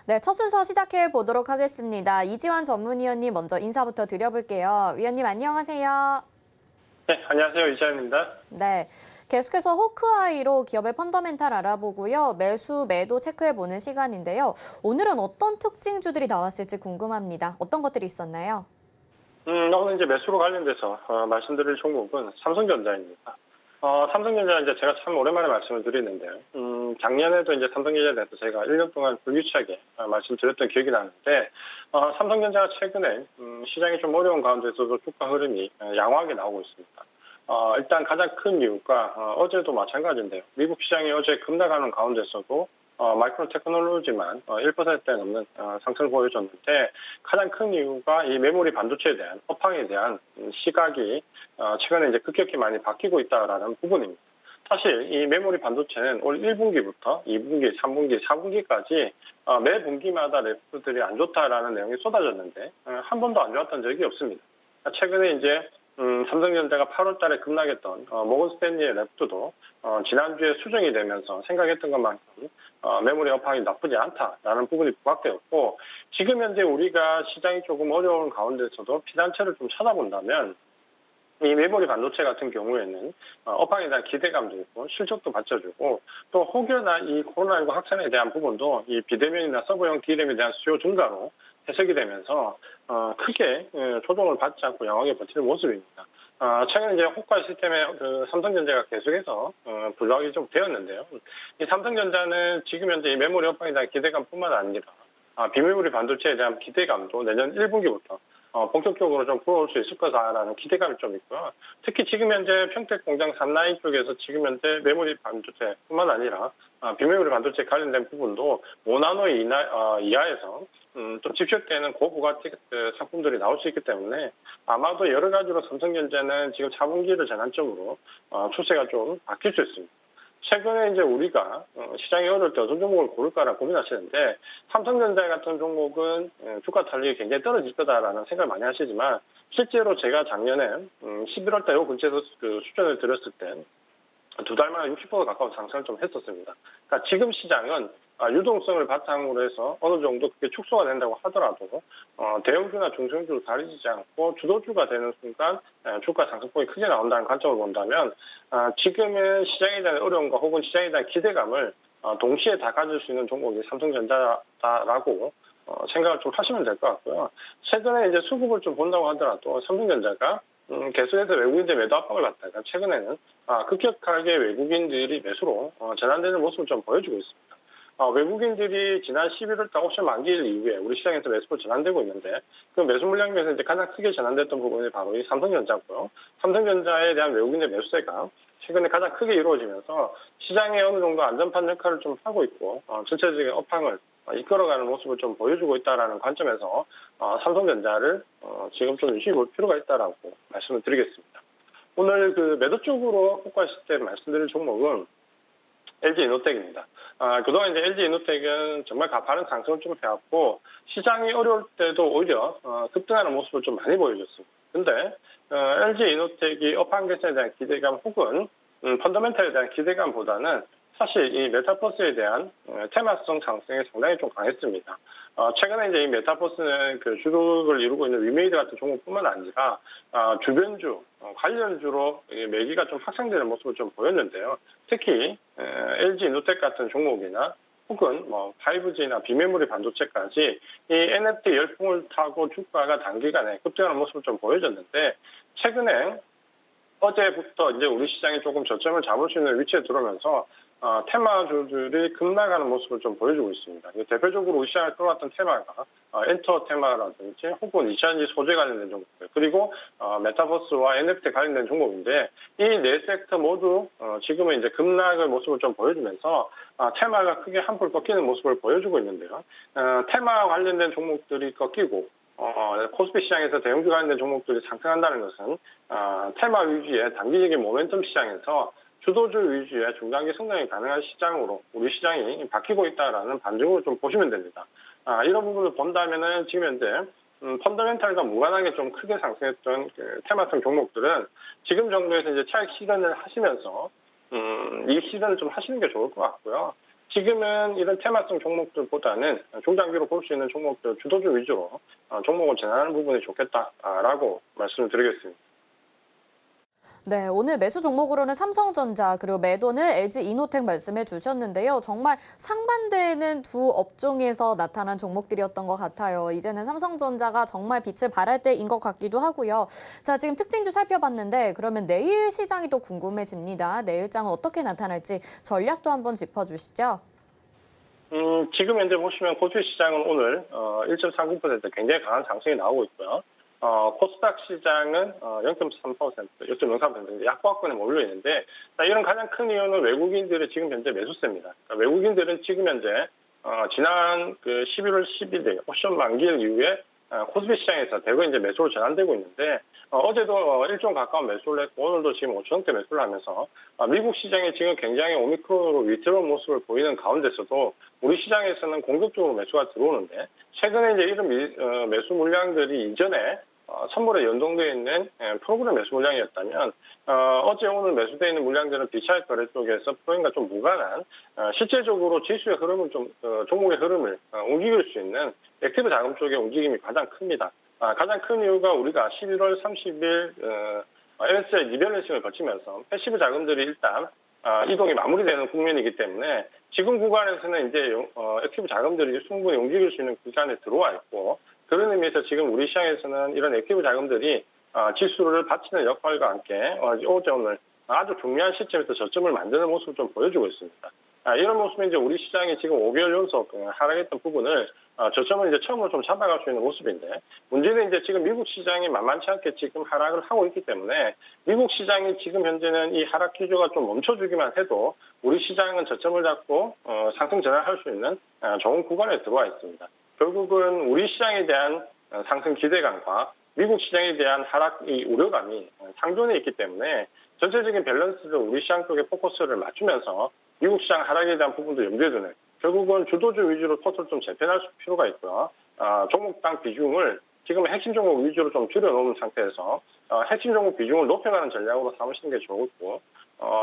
네, 첫 순서 시작해 보도록 하겠습니다. 이지환 전문위원님 먼저 인사부터 드려볼게요. 위원님 안녕하세요. 네, 안녕하세요. 이지환입니다. 네, 계속해서 호크아이로 기업의 펀더멘탈 알아보고요. 매수, 매도 체크해보는 시간인데요. 오늘은 어떤 특징주들이 나왔을지 궁금합니다. 어떤 것들이 있었나요? 오늘 이제 매수로 관련돼서 말씀드릴 종목은 삼성전자입니다. 삼성전자 이제 제가 참 오랜만에 말씀을 드리는데요. 작년에도 이제 삼성전자에 대해서 제가 1년 동안 불규칙하게 말씀드렸던 기억이 나는데, 삼성전자가 최근에 시장이 좀 어려운 가운데서도 주가 흐름이 양호하게 나오고 있습니다. 일단 가장 큰 이유가 어제도 마찬가지인데요. 미국 시장이 어제 급락하는 가운데서도 마이크로 테크놀로지만 1%대 넘는 상승을 보여줬는데, 가장 큰 이유가 이 메모리 반도체에 대한 업황에 대한 시각이 최근에 이제 급격히 많이 바뀌고 있다라는 부분입니다. 사실 이 메모리 반도체는 올 1분기부터 2분기, 3분기, 4분기까지 매 분기마다 래프들이 안 좋다라는 내용이 쏟아졌는데, 한 번도 안 좋았던 적이 없습니다. 최근에 이제 삼성전자가 8월 달에 급락했던 모건 스탠리의 랩트도 지난주에 수정이 되면서 생각했던 것만큼 메모리 업황이 나쁘지 않다라는 부분이 부각되었고, 지금 현재 우리가 시장이 조금 어려운 가운데서도 피단체를 좀 찾아본다면 이 메모리 반도체 같은 경우에는 업황에 대한 기대감도 있고 실적도 받쳐주고, 또 혹여나 이 코로나19 확산에 대한 부분도 이 비대면이나 서버용 D램에 대한 수요 증가로 해석이 되면서 크게 조정을 받지 않고 양호하게 버티는 모습입니다. 최근 이제 호카 시스템의 그 삼성전자가 계속해서 부족이 좀 되었는데요. 이 삼성전자는 지금 현재 이 메모리 업황에 대한 기대감뿐만 아니라 비메모리 반도체에 대한 기대감도 내년 1분기부터 본격적으로 좀 불어올 수 있을 거다라는 기대감이 좀 있고요. 특히 지금 현재 평택 공장 3라인 쪽에서 지금 현재 메모리 반도체뿐만 아니라 비메모리 반도체 관련된 부분도 5나노 이하에서 좀 집착되는 고부가티 상품들이 나올 수 있기 때문에 아마도 여러 가지로 삼성전자는 지금 4분기를 전환점으로 추세가 좀 바뀔 수 있습니다. 최근에 이제 우리가 시장이 어려울 때 어떤 종목을 고를까라 고민하시는데, 삼성전자 같은 종목은 주가 탄력이 굉장히 떨어질 거다라는 생각을 많이 하시지만, 실제로 제가 작년에 11월 달 요 근처에서 그 수준을 드렸을 때 두 달 만에 60% 가까운 상승을 좀 했었습니다. 그러니까 지금 시장은 유동성을 바탕으로 해서 어느 정도 그게 축소가 된다고 하더라도 대형주나 중소형주로 다리지 않고 주도주가 되는 순간 주가 상승폭이 크게 나온다는 관점을 본다면, 지금은 시장에 대한 어려움과 혹은 시장에 대한 기대감을 동시에 다 가질 수 있는 종목이 삼성전자다라고 생각을 좀 하시면 될 것 같고요. 최근에 이제 수급을 좀 본다고 하더라도 삼성전자가 계속해서 외국인들 매도 압박을 받다가 최근에는 급격하게 외국인들이 매수로 전환되는 모습을 좀 보여주고 있습니다. 외국인들이 지난 11월 달 옵션 만기일 이후에 우리 시장에서 매수로 전환되고 있는데, 그 매수 물량 중에서 이제 가장 크게 전환됐던 부분이 바로 이 삼성전자고요. 삼성전자에 대한 외국인의 매수세가 최근에 가장 크게 이루어지면서 시장에 어느 정도 안전판 역할을 좀 하고 있고 전체적인 업황을 이끌어가는 모습을 좀 보여주고 있다는 관점에서 삼성전자를 지금 좀 유심히 볼 필요가 있다라고 말씀을 드리겠습니다. 오늘 그 매도 쪽으로 효과했을 때 말씀드릴 종목은 LG이노텍입니다. 그동안 이제 LG이노텍은 정말 가파른 상승을 좀 해왔고, 시장이 어려울 때도 오히려 급등하는 모습을 좀 많이 보여줬습니다. 근데 LG이노텍이 업황 개선에 대한 기대감 혹은 펀더멘탈에 대한 기대감보다는 사실 이 메타버스에 대한 테마성 상승이 상당히 좀 강했습니다. 최근에 이제 이 메타버스는 그 주력을 이루고 있는 위메이드 같은 종목뿐만 아니라 주변주, 관련주로 매기가 좀 확산되는 모습을 좀 보였는데요. 특히 LG이노텍 같은 종목이나 혹은 뭐 5G나 비메모리 반도체까지 이 NFT 열풍을 타고 주가가 단기간에 급등하는 모습을 좀 보여줬는데, 최근에 어제부터 이제 우리 시장이 조금 저점을 잡을 수 있는 위치에 들어오면서 테마주들이 급락하는 모습을 좀 보여주고 있습니다. 대표적으로 우리 시장을 끌어왔던 테마가 엔터 테마라든지 혹은 2차전지 소재 관련된 종목들, 그리고 메타버스와 NFT 관련된 종목인데, 이 네 섹터 모두 지금은 이제 급락의 모습을 좀 보여주면서 테마가 크게 한풀 꺾이는 모습을 보여주고 있는데요. 테마 관련된 종목들이 꺾이고 코스피 시장에서 대형주 관련된 종목들이 상승한다는 것은 테마 위주의 단기적인 모멘텀 시장에서 주도주 위주의 중장기 성장이 가능한 시장으로 우리 시장이 바뀌고 있다는 반증으로 좀 보시면 됩니다. 이런 부분을 본다면은 지금 현재 펀더멘탈과 무관하게 좀 크게 상승했던 그 테마성 종목들은 지금 정도에서 이제 차익 실현을 하시면서 이 실현을 좀 하시는 게 좋을 것 같고요. 지금은 이런 테마성 종목들보다는 중장기로 볼 수 있는 종목들 주도주 위주로 종목을 전환하는 부분이 좋겠다라고 말씀을 드리겠습니다. 네, 오늘 매수 종목으로는 삼성전자 그리고 매도는 LG이노텍 말씀해 주셨는데요. 정말 상반되는 두 업종에서 나타난 종목들이었던 것 같아요. 이제는 삼성전자가 정말 빛을 발할 때인 것 같기도 하고요. 자, 지금 특징주 살펴봤는데 그러면 내일 시장이 또 궁금해집니다. 내일장은 어떻게 나타날지 전략도 한번 짚어주시죠. 지금 현재 보시면 코스피 시장은 오늘 1.39% 굉장히 강한 상승이 나오고 있고요. 코스닥 시장은 0.3%, 0.03% 약보합권에 몰려 있는데, 이런 가장 큰 이유는 외국인들의 지금 현재 매수세입니다. 그러니까 외국인들은 지금 현재 지난 11월 10일에 옵션 만기일 이후에 코스피 시장에서 대거 이제 매수로 전환되고 있는데, 어제도 1조 가까운 매수를 했고 오늘도 지금 5천억대 매수를 하면서 미국 시장이 지금 굉장히 오미크론으로 위태로운 모습을 보이는 가운데서도 우리 시장에서는 공격적으로 매수가 들어오는데, 최근에 이제 이런 매수 물량들이 이전에 선물에 연동되어 있는 프로그램 매수 물량이었다면, 어제 오늘 매수되어 있는 물량들은 비차익 거래 쪽에서 프로인과 좀 무관한 실제적으로 지수의 흐름을 종목의 흐름을 움직일 수 있는 액티브 자금 쪽의 움직임이 가장 큽니다. 가장 큰 이유가 우리가 11월 30일 MSCI 리밸런싱을 거치면서 패시브 자금들이 일단 이동이 마무리되는 국면이기 때문에 지금 구간에서는 이제 액티브 자금들이 충분히 움직일 수 있는 구간에 들어와 있고, 그런 의미에서 지금 우리 시장에서는 이런 액티브 자금들이 지수를 받치는 역할과 함께 어제 오늘 아주 중요한 시점에서 저점을 만드는 모습을 좀 보여주고 있습니다. 이런 모습은 이제 우리 시장이 지금 5개월 연속 하락했던 부분을 저점을 이제 처음으로 좀 잡아갈 수 있는 모습인데, 문제는 이제 지금 미국 시장이 만만치 않게 지금 하락을 하고 있기 때문에 미국 시장이 지금 현재는 이 하락 기조가 좀 멈춰주기만 해도 우리 시장은 저점을 잡고 상승 전환할 수 있는 좋은 구간에 들어와 있습니다. 결국은 우리 시장에 대한 상승 기대감과 미국 시장에 대한 하락의 우려감이 상존해 있기 때문에 전체적인 밸런스를 우리 시장 쪽에 포커스를 맞추면서 미국 시장 하락에 대한 부분도 염두에 두는, 결국은 주도주 위주로 포트를 좀 재편할 필요가 있고요. 종목당 비중을 지금 핵심 종목 위주로 좀 줄여놓은 상태에서 핵심 종목 비중을 높여가는 전략으로 삼으시는 게 좋고,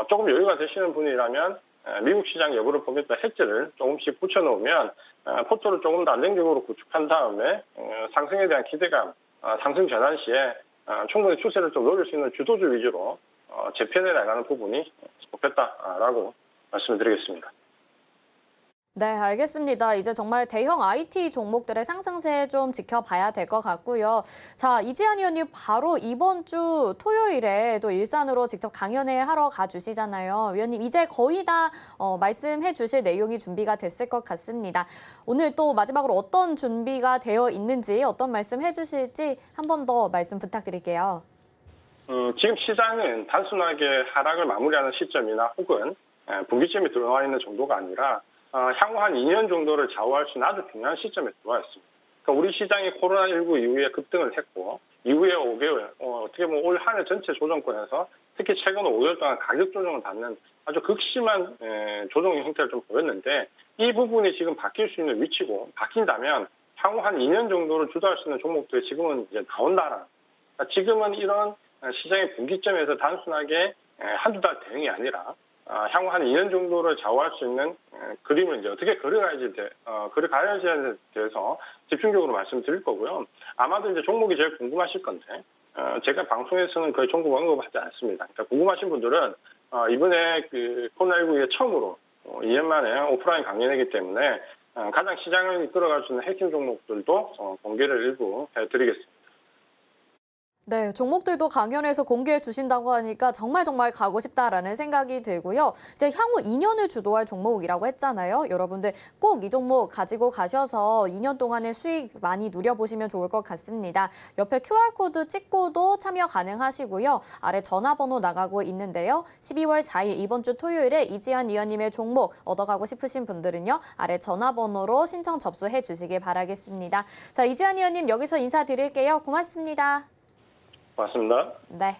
조금 여유가 되시는 분이라면 미국 시장 여부를 보면서 해지를 조금씩 붙여놓으면 포트를 조금 더 안정적으로 구축한 다음에 상승에 대한 기대감, 상승 전환 시에 충분히 추세를 좀 노릴 수 있는 주도주 위주로 재편해 나가는 부분이 좋겠다라고 말씀을 드리겠습니다. 네, 알겠습니다. 이제 정말 대형 IT 종목들의 상승세 좀 지켜봐야 될 것 같고요. 자, 이지한 의원님 바로 이번 주 토요일에 또 일산으로 직접 강연회 하러 가주시잖아요. 위원님 이제 거의 다 말씀해 주실 내용이 준비가 됐을 것 같습니다. 오늘 또 마지막으로 어떤 준비가 되어 있는지, 어떤 말씀 해주실지 한 번 더 말씀 부탁드릴게요. 지금 시장은 단순하게 하락을 마무리하는 시점이나 혹은 분기점에 들어와 있는 정도가 아니라 향후 한 2년 정도를 좌우할 수 있는 아주 중요한 시점에 들어와 있습니다. 그러니까 우리 시장이 코로나19 이후에 급등을 했고, 이후에 5개월, 어떻게 보면 올 한 해 전체 조정권에서 특히 최근 5개월 동안 가격 조정을 받는 아주 극심한 조정의 형태를 좀 보였는데, 이 부분이 지금 바뀔 수 있는 위치고, 바뀐다면 향후 한 2년 정도를 주도할 수 있는 종목들이 지금은 이제 나온다라. 그러니까 지금은 이런 시장의 분기점에서 단순하게 한두 달 대응이 아니라 향후 한 2년 정도를 좌우할 수 있는 그림을 이제 어떻게 그려가야지에 대해서 집중적으로 말씀드릴 거고요. 아마도 이제 종목이 제일 궁금하실 건데, 제가 방송에서는 거의 종목 언급하지 않습니다. 그러니까 궁금하신 분들은 이번에 코로나19 이후에 처음으로 2년 만에 오프라인 강연이기 때문에 가장 시장을 이끌어갈 수 있는 핵심 종목들도 공개를 일부 해드리겠습니다. 네, 종목들도 강연에서 공개해 주신다고 하니까 정말 가고 싶다라는 생각이 들고요. 이제 향후 2년을 주도할 종목이라고 했잖아요. 여러분들 꼭 이 종목 가지고 가셔서 2년 동안의 수익 많이 누려보시면 좋을 것 같습니다. 옆에 QR코드 찍고도 참여 가능하시고요. 아래 전화번호 나가고 있는데요. 12월 4일 이번 주 토요일에 이지한 위원님의 종목 얻어가고 싶으신 분들은요. 아래 전화번호로 신청 접수해 주시길 바라겠습니다. 자, 이지한 위원님 여기서 인사드릴게요. 고맙습니다. 고맙습니다. 네.